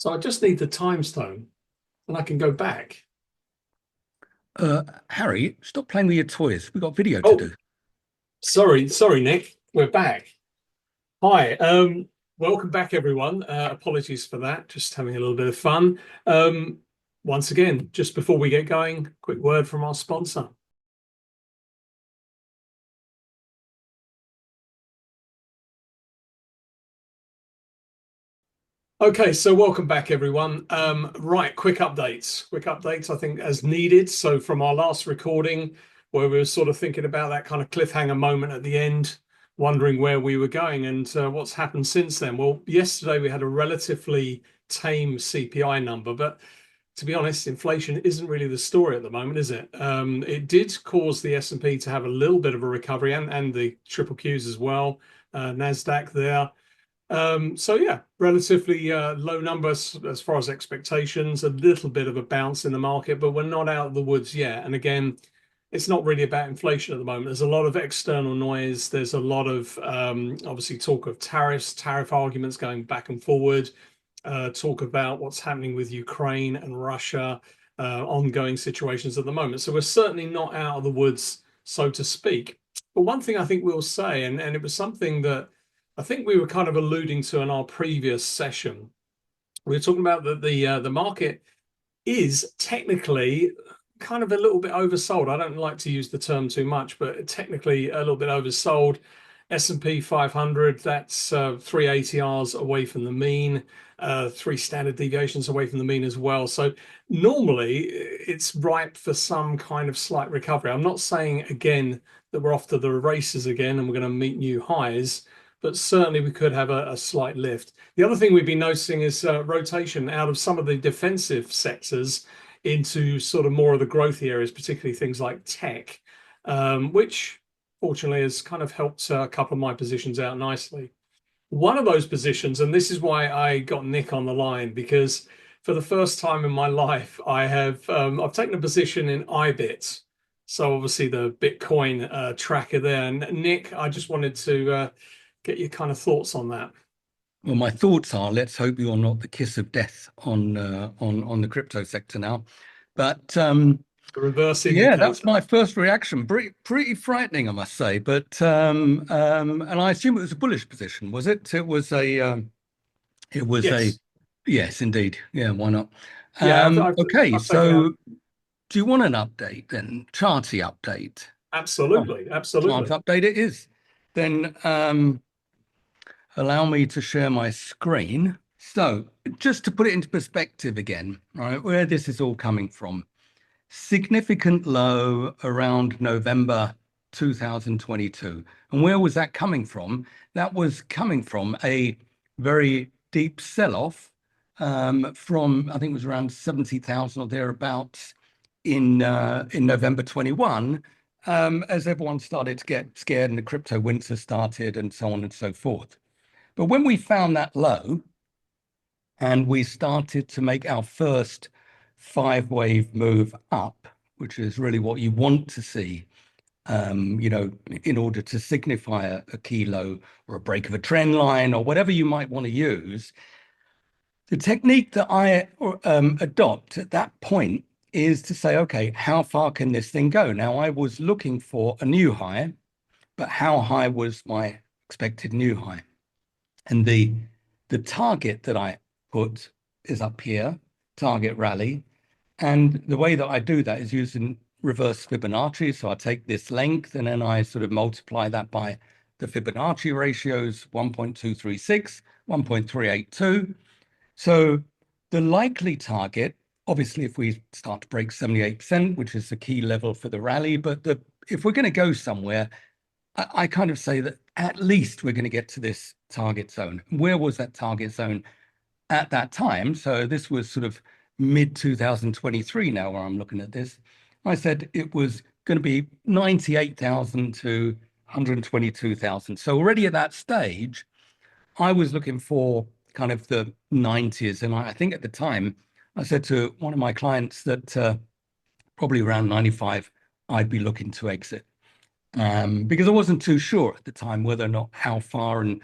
So I just need the time stone and I can go back. Harry, stop playing with your toys. We've got video to Oh, do. sorry, Nick. We're back. Hi. Welcome back, everyone. Apologies for that. Just having a little bit of fun. Um, Once again, just before we get going, quick word from our sponsor. Okay, so welcome back, everyone. Right, quick updates. Quick updates, I think, as needed. So from our last recording, where we were sort of thinking about that kind of cliffhanger moment at the end, wondering where we were going and what's happened since then. Well, yesterday we had a relatively tame CPI number, but to be honest, inflation isn't really the story at the moment, is it? It did cause the S&P to have a little bit of a recovery and the triple Qs as well, Nasdaq there. So yeah, relatively low numbers as far as expectations, a little bit of a bounce in the market, but we're not out of the woods yet. And again, it's not really about inflation at the moment. There's a lot of external noise. There's a lot of obviously talk of tariffs, tariff arguments going back and forward, talk about what's happening with Ukraine and Russia, ongoing situations at the moment. So we're certainly not out of the woods, so to speak. But one thing I think we'll say, and it was something that I think we were kind of alluding to in our previous session. We were talking about that the market is technically kind of a little bit oversold. I don't like to use the term too much, but technically a little bit oversold. S&P 500, that's 3 ATRs away from the mean, 3 standard deviations away from the mean as well. So normally it's ripe for some kind of slight recovery. I'm not saying again that we're off to the races again and we're going to meet new highs, but certainly we could have a slight lift. The other thing we've been noticing is rotation out of some of the defensive sectors into sort of more of the growthy areas, particularly things like tech, which fortunately has kind of helped a couple of my positions out nicely. One of those positions, and this is why I got Nick on the line, because for the first time in my life, I've taken a position in IBIT. So obviously the BitCoin tracker there. And Nick, I just wanted to get your kind of thoughts on that. Well, my thoughts are, let's hope you're not the kiss of death on the crypto sector now. But The reverse yeah, that's indicator. my first reaction. Pretty frightening, I must say. But and I assume it was a bullish position, was it? It was a Yes. yes, indeed. Yeah, why not? Yeah, Okay, I've taken out. so do you want an update then? Charty update. Oh, Absolutely. chart Absolutely. update it is. Then allow me to share my screen. So just to put it into perspective again, right, where this is all coming from. Significant low around November 2022. And where was that coming from? That was coming from a very deep sell-off from, I think it was around 70,000 or thereabouts in November 21, as everyone started to get scared and the crypto winter started and so on and so forth. But when we found that low and we started to make our first five-wave move up, which is really what you want to see, in order to signify a key low or a break of a trend line or whatever you might want to use. The technique that I adopt at that point is to say, okay, how far can this thing go? Now, I was looking for a new high, but how high was my expected new high? And the target that I put is up here, target rally. And the way that I do that is using reverse Fibonacci. So I take this length and then I sort of multiply that by the Fibonacci ratios 1.236, 1.382. So the likely target, obviously, if we start to break 78%, which is the key level for the rally, but if we're going to go somewhere, I kind of say that at least we're going to get to this target zone. Where was that target zone at that time? So this was sort of mid 2023 now where I'm looking at this. I said it was going to be 98,000 to 122,000. So already at that stage, I was looking for kind of the 90s. And I think at the time, I said to one of my clients that probably around 95, I'd be looking to exit because I wasn't too sure at the time whether or not how far. And,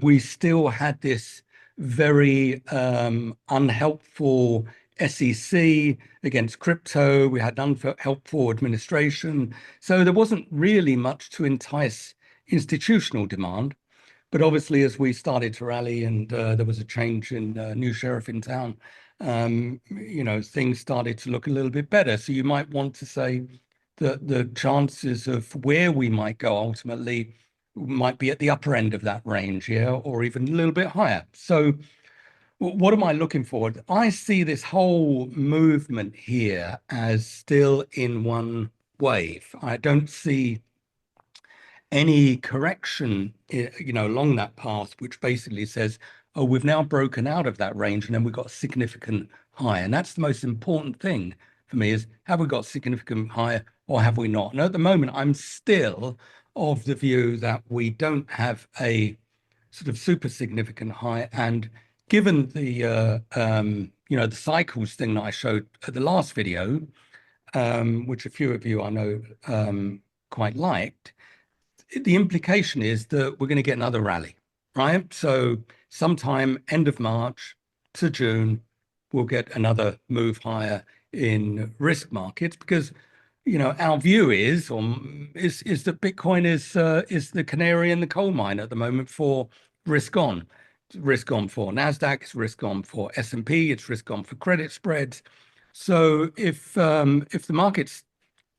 we still had this very unhelpful SEC against crypto. We had unhelpful administration. So there wasn't really much to entice institutional demand. But obviously, as we started to rally and there was a change in new sheriff in town, things started to look a little bit better. So you might want to say that the chances of where we might go ultimately might be at the upper end of that range, yeah, or even a little bit higher. So what am I looking for? I see this whole movement here as still in one wave. I don't see any correction, along that path, which basically says, oh, we've now broken out of that range and then we've got a significant high. And that's the most important thing for me is, have we got significant higher or have we not? And at the moment, I'm still of the view that we don't have a sort of super significant high. And given the cycles thing that I showed at the last video, which a few of you I know quite liked, the implication is that we're going to get another rally, right? So sometime end of March to June, we'll get another move higher in risk markets because, our view is that Bitcoin is the canary in the coal mine at the moment for risk on. It's risk on for Nasdaq, it's risk on for S&P, it's risk on for credit spreads. So if the markets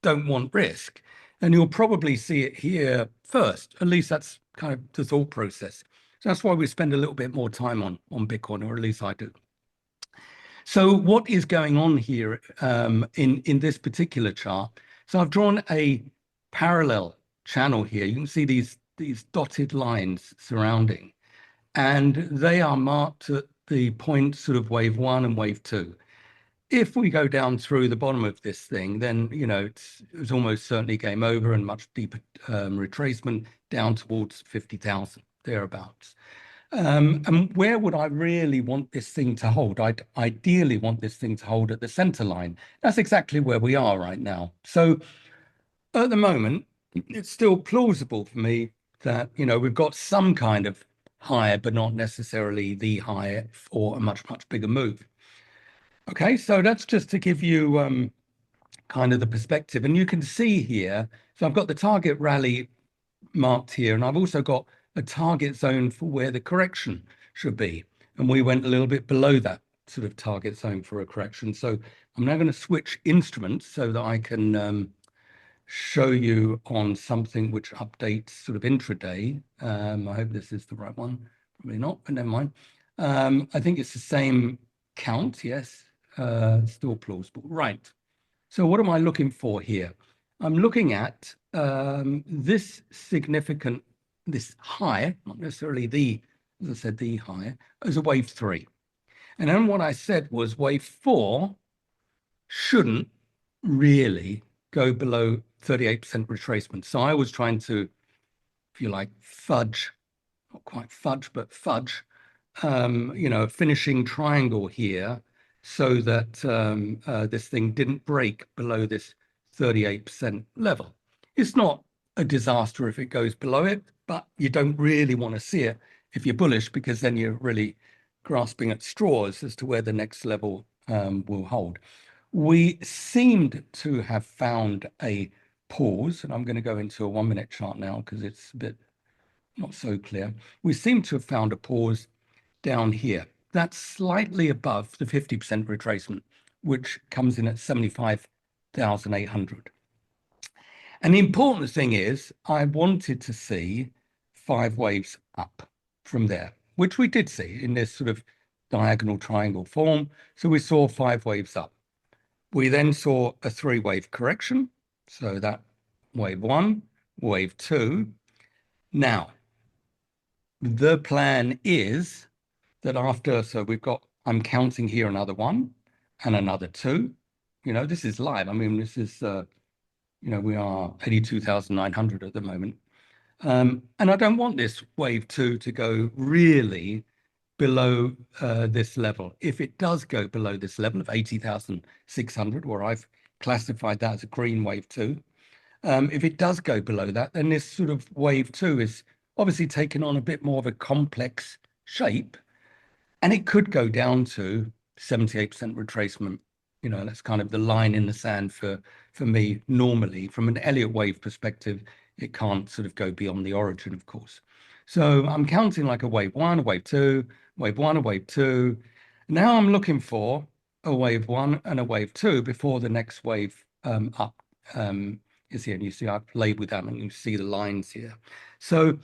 don't want risk, and you'll probably see it here first. At least that's kind of the thought process. So that's why we spend a little bit more time on Bitcoin, or at least I do. So what is going on here in this particular chart? So I've drawn a parallel channel here. You can see these dotted lines surrounding, and they are marked at the point sort of wave one and wave two. If we go down through the bottom of this thing, then, it's almost certainly game over and much deeper retracement down towards 50,000, thereabouts. And where would I really want this thing to hold? I'd ideally want this thing to hold at the center line. That's exactly where we are right now. So at the moment, it's still plausible for me that, we've got some kind of higher, but not necessarily the higher for a much, much bigger move. Okay, so that's just to give you kind of the perspective. And you can see here, so I've got the target rally marked here, and I've also got a target zone for where the correction should be. And we went a little bit below that sort of target zone for a correction. So I'm now going to switch instruments so that I can show you on something which updates sort of intraday. I hope this is the right one. Probably not, but never mind. I think it's the same count, yes. Still plausible. Right. So what am I looking for here? I'm looking at this high, not necessarily as I said, the high, as a wave three. And then what I said was wave four shouldn't really go below 38% retracement. So I was trying to, if you like, fudge, not quite fudge, but fudge, finishing triangle here so that this thing didn't break below this 38% level. It's not a disaster if it goes below it, but you don't really want to see it if you're bullish, because then you're really grasping at straws as to where the next level will hold. We seemed to have found a pause, and I'm going to go into a 1 minute chart now because it's a bit not so clear. We seem to have found a pause down here. That's slightly above the 50% retracement, which comes in at 75,800. And the important thing is, I wanted to see 5 waves up from there, which we did see in this sort of diagonal triangle form. So we saw 5 waves up. We then saw a 3-wave correction. So that wave 1, wave 2. Now, the plan is that after, so I'm counting here another 1 and another 2. This is live. I mean, this is, we are 82,900 at the moment. And I don't want this wave 2 to go really below this level. If it does go below this level of 80,600, where I've classified that as a green wave 2, if it does go below that, then this sort of wave 2 is obviously taking on a bit more of a complex shape. And it could go down to 78% retracement. That's kind of the line in the sand for me normally. From an Elliott wave perspective, it can't sort of go beyond the origin, of course. So I'm counting like a wave one, a wave two, wave one, a wave two. Now I'm looking for a wave one and a wave two before the next wave up is here. And you see I've labeled that and you see the lines here. So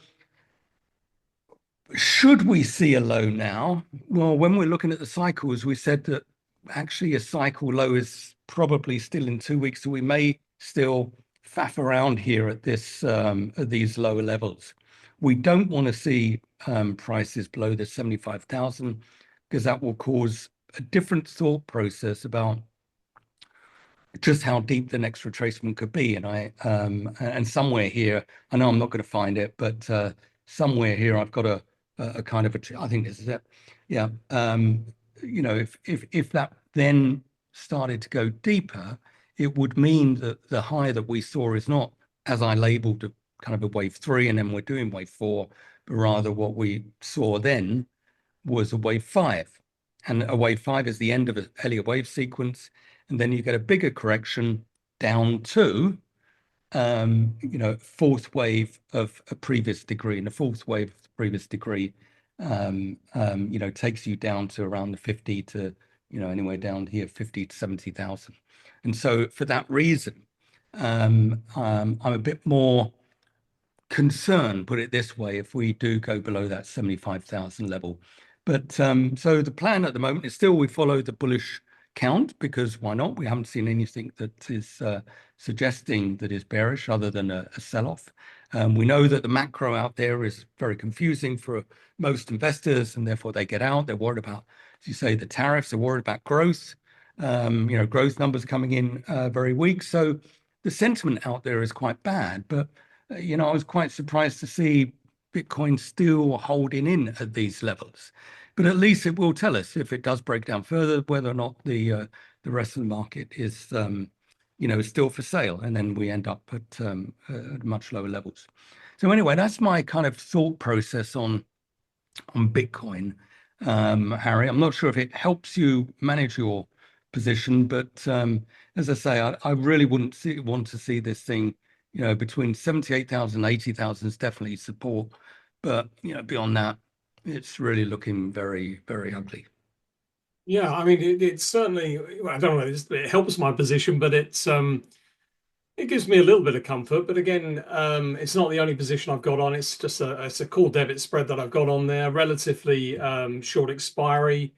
should we see a low now? Well, when we're looking at the cycles, we said that actually a cycle low is probably still in 2 weeks, so we may still faff around here at these lower levels. We don't want to see prices below the 75,000 because that will cause a different thought process about just how deep the next retracement could be. And somewhere here, I know I'm not going to find it, but somewhere here I've got a kind of I think this is it. Yeah. If that then started to go deeper, it would mean that the high that we saw is not, as I labeled, a kind of a wave three, and then we're doing wave four, but rather what we saw then was a wave five. And a wave five is the end of an Elliott wave sequence. And then you get a bigger correction down to, fourth wave of a previous degree. And the fourth wave of the previous degree, takes you down to around the 50 to, anywhere down here, 50 to 70,000. And so for that reason, I'm a bit more concerned, put it this way, if we do go below that 75,000 level. But so the plan at the moment is still we follow the bullish count, because why not? We haven't seen anything that is suggesting that is bearish other than a sell-off. We know that the macro out there is very confusing for most investors, and therefore they get out. They're worried about, as you say, the tariffs. They're worried about growth. Growth numbers coming in very weak. So the sentiment out there is quite bad. But I was quite surprised to see Bitcoin still holding in at these levels. But at least it will tell us if it does break down further, whether or not the rest of the market is still for sale, and then we end up at much lower levels. So anyway, that's my kind of thought process on Bitcoin, Harry. I'm not sure if it helps you manage your position, but as I say, I really wouldn't want to see this thing, between 78,000 and 80,000 is definitely support, but beyond that, it's really looking very, very ugly. Yeah, I mean, it's certainly, well, I don't know, it helps my position, but it gives me a little bit of comfort. But again, it's not the only position I've got on. It's just it's a call debit spread that I've got on there, relatively short expiry.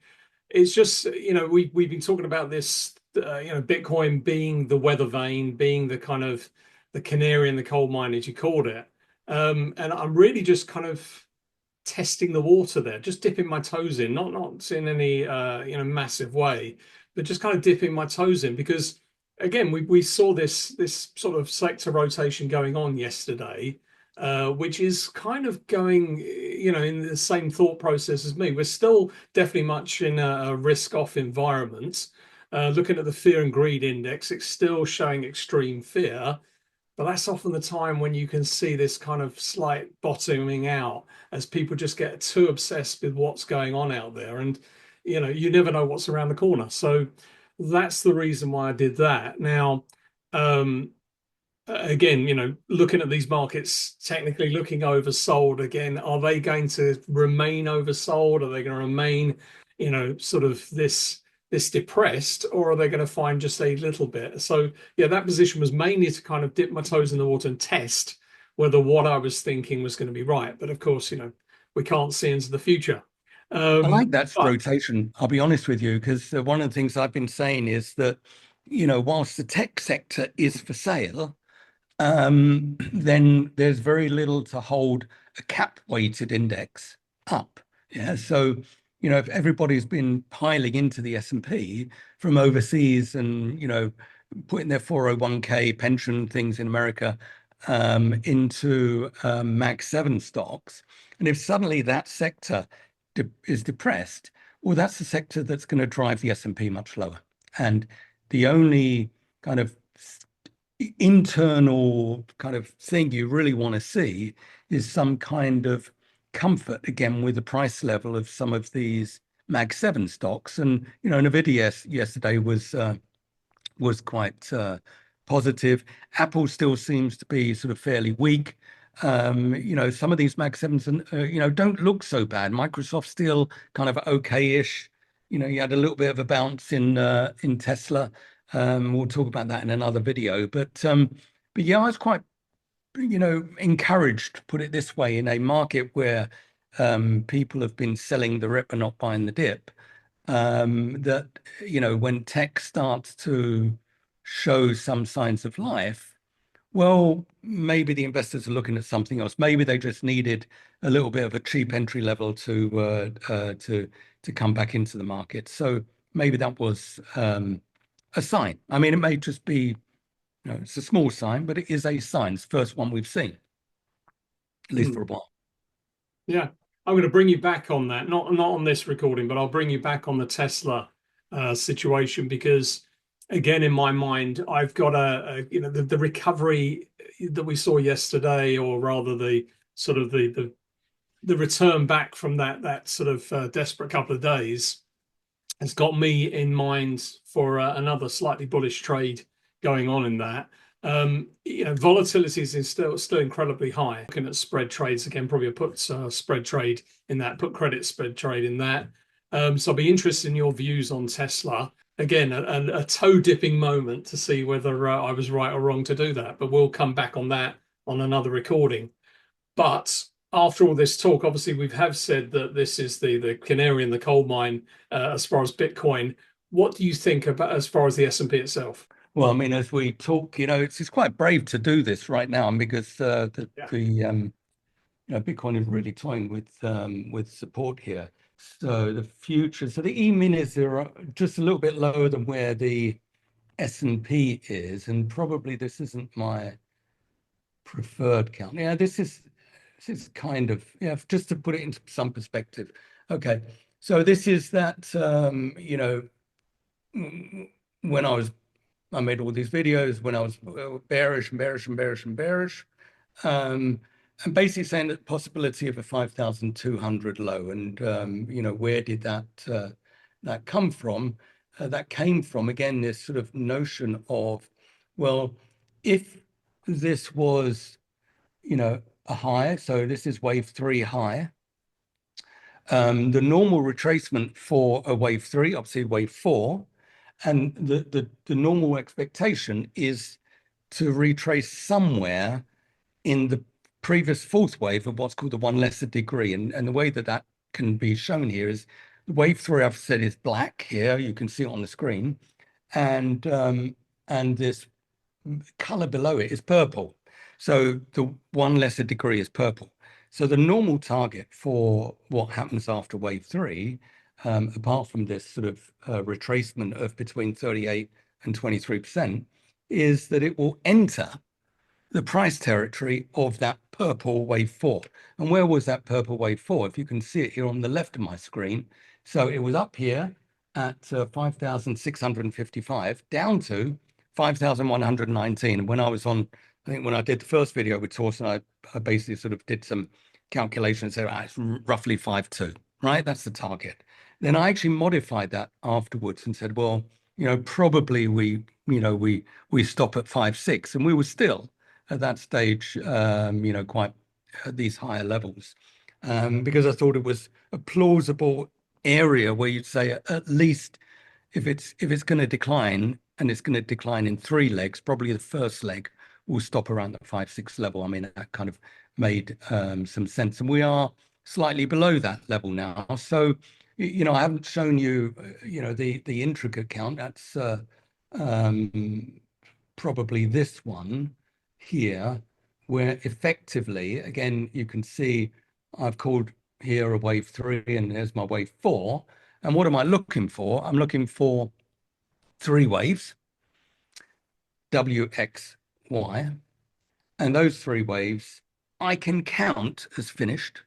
It's just, we've been talking about this, Bitcoin being the weather vane, being the kind of the canary in the coal mine, as you called it. And I'm really just kind of testing the water there, just dipping my toes in, not in any massive way, but just kind of dipping my toes in, because again we saw this sort of sector rotation going on yesterday, which is kind of going in the same thought process as me. We're still definitely much in a risk off environment. Looking at the fear and greed index, it's still showing extreme fear. But that's often the time when you can see this kind of slight bottoming out as people just get too obsessed with what's going on out there. And, you never know what's around the corner. So that's the reason why I did that. Now, um, again, looking at these markets, technically looking oversold again, are they going to remain oversold? Are they going to remain, sort of this depressed, or are they going to find just a little bit? So yeah, that position was mainly to kind of dip my toes in the water and test whether what I was thinking was going to be right. But of course, we can't see into the future. I like that But rotation. I'll be honest with you, because one of the things I've been saying is that, whilst the tech sector is for sale, then there's very little to hold a cap weighted index up. Yeah. So, if everybody's been piling into the S&P from overseas and, putting their 401k pension things in America into Mag 7 stocks, and if suddenly that sector is depressed, well, that's the sector that's going to drive the S&P much lower. And the only kind of internal kind of thing you really want to see is some kind of comfort again with the price level of some of these Mag 7 stocks. And, Nvidia yesterday was quite positive. Apple still seems to be sort of fairly weak. Some of these Mag 7s, don't look so bad. Microsoft still kind of okay-ish. You had a little bit of a bounce in Tesla. We'll talk about that in another video. But yeah, I was quite, encouraged, put it this way, in a market where people have been selling the rip and not buying the dip. That, when tech starts to show some signs of life, well, maybe the investors are looking at something else. Maybe they just needed a little bit of a cheap entry level to come back into the market. So maybe that was a sign. I mean, it may just be, it's a small sign, but it is a sign. It's the first one we've seen, at least for a while. Yeah, I'm going to bring you back on that. Not on this recording, but I'll bring you back on the Tesla situation because, again, in my mind, I've got the recovery that we saw yesterday, or rather the sort of the return back from that sort of desperate couple of days has got me in mind for another slightly bullish trade going on in that. Volatility is still incredibly high. Looking at spread trades again, probably a put spread trade in that, put credit spread trade in that. So I'll be interested in your views on Tesla. Again, a toe dipping moment to see whether I was right or wrong to do that. But we'll come back on that on another recording. But after all this talk, obviously we have said that this is the canary in the coal mine as far as Bitcoin. What do you think about as far as the S&P itself? Well, I mean, as we talk, it's quite brave to do this right now because Bitcoin is really toying with support here. So the future, so the E-minis are just a little bit lower than where the S&P is, and probably this isn't my preferred count. Yeah, this is kind of, just to put it into some perspective. Okay, so this is that when I made all these videos when I was bearish and bearish and bearish and bearish, and basically saying that the possibility of a 5,200 low, and where did that come from? That came from, again, this sort of notion of, well, if this was a high, so this is wave 3 high, the normal retracement for a wave 3, obviously wave 4, and the normal expectation is to retrace somewhere in the previous fourth wave of what's called the one lesser degree. And the way that can be shown here is wave 3, I've said, is black here. You can see it on the screen. And this color below it is purple. So the one lesser degree is purple. So the normal target for what happens after wave 3, apart from this sort of retracement of between 38 and 23%, is that it will enter the price territory of that purple wave 4. And where was that purple wave 4? If you can see it here on the left of my screen. So it was up here at 5,655 down to 5,119. And when I was on, I think when I did the first video with Torsten, I basically sort of did some calculations, said it's roughly 5.2, right? That's the target. Then I actually modified that afterwards and said, well, probably we stop at 5.6, and we were still at that stage, quite at these higher levels, because I thought it was a plausible area where you'd say at least if it's going to decline, and it's going to decline in 3 legs, probably the first leg will stop around the 5.6 level. I mean, that kind of made some sense, and we are slightly below that level now. So, I haven't shown you, the intricate count. That's probably this one here, where effectively, again, you can see I've called here a wave 3, and there's my wave 4. And what am I looking for? I'm looking for 3 waves, W, X, Y. And those 3 waves I can count as finished.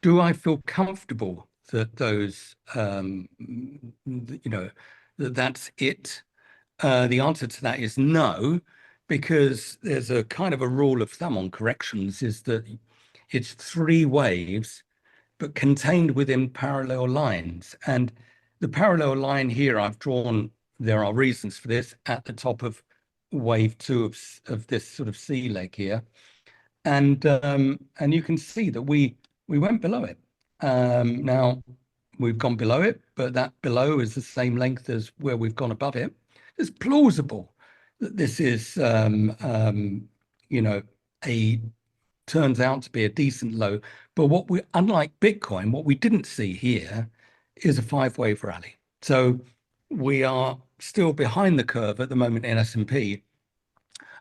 Do I feel comfortable that those, that's it? The answer to that is no, because there's a kind of a rule of thumb on corrections, is that it's 3 waves but contained within parallel lines. And the parallel line here I've drawn, there are reasons for this, at the top of wave two of this sort of C leg here. And you can see that we went below it. Now we've gone below it, but that below is the same length as where we've gone above it. It's plausible that this is you know, a turns out to be a decent low. But unlike Bitcoin, what we didn't see here is a 5-wave rally. So we are still behind the curve at the moment in S&P.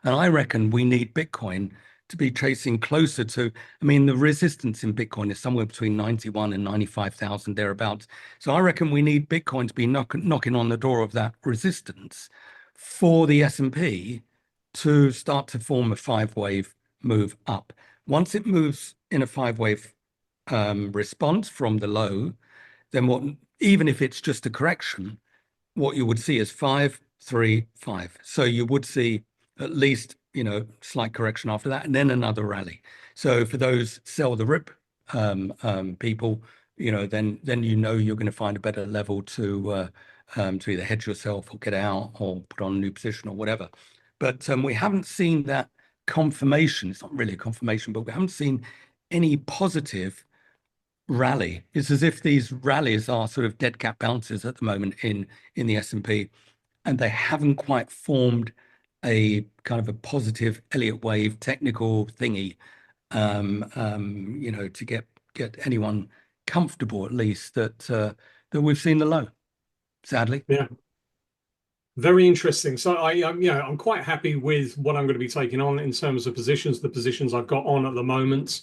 And I reckon we need Bitcoin to be tracing closer to, I mean, the resistance in Bitcoin is somewhere between 91 and 95,000 thereabouts. So I reckon we need Bitcoin to be knocking on the door of that resistance for the S&P to start to form a 5-wave move up. Once it moves in a 5-wave response from the low, then even if it's just a correction, what you would see is 5, 3, 5. So you would see at least, slight correction after that, and then another rally. So for those sell the rip people, then you're going to find a better level to either hedge yourself or get out or put on a new position or whatever. But we haven't seen that confirmation. It's not really a confirmation, but we haven't seen any positive rally. It's as if these rallies are sort of dead cat bounces at the moment in the S&P, and they haven't quite formed a kind of a positive Elliott wave technical thingy, to get anyone comfortable, at least that we've seen the low, sadly. Yeah. Very interesting. So I'm quite happy with what I'm going to be taking on in terms of positions, the positions I've got on at the moment.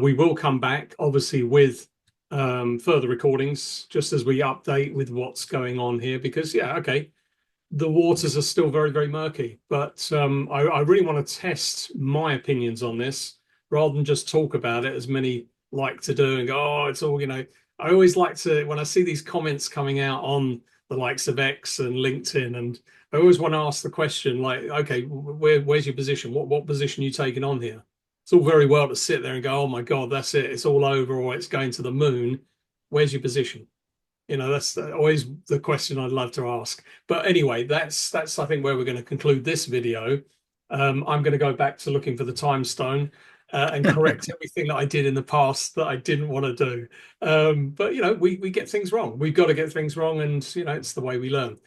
We will come back, obviously, with further recordings, just as we update with what's going on here, because, the waters are still very, very murky. But I really want to test my opinions on this rather than just talk about it, as many like to do and go, oh, it's all, I always like to, when I see these comments coming out on the likes of X and LinkedIn, and I always want to ask the question, like, okay, where's your position? What position are you taking on here? It's all very well to sit there and go, oh my God, that's it, it's all over, or it's going to the moon. Where's your position? That's always the question I'd love to ask. But anyway, that's I think where we're going to conclude this video. I'm going to go back to looking for the time stone and correct everything that I did in the past that I didn't want to do. But we get things wrong. We've got to get things wrong, and it's the way we learn.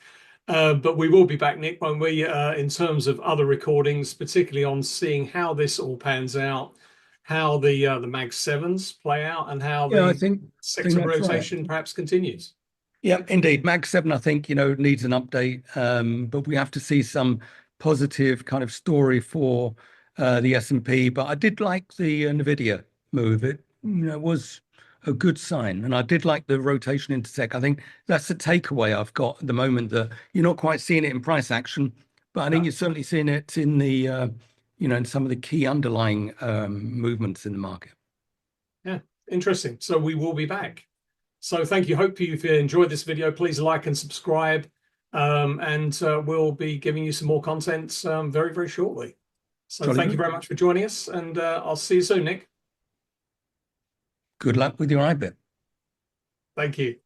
But we will be back, Nick, when we, in terms of other recordings, particularly on seeing how this all pans out, how the Mag 7s play out, and how Yeah, I the think sector that's right. rotation perhaps continues. Yeah, indeed. Mag 7, I think, needs an update, but we have to see some positive kind of story for the S&P. But I did like the NVIDIA move. It was a good sign. And I did like the rotation into tech. I think that's the takeaway I've got at the moment, that you're not quite seeing it in price action, but I think you're certainly seeing it in the, in some of the key underlying movements in the market. Yeah, interesting. So we will be back. So thank you. Hope you've enjoyed this video. Please like and subscribe. And we'll be giving you some more content very, very shortly. So thank you very much for joining us. And I'll see you soon, Nick. Good luck with your IBIT. Thank you.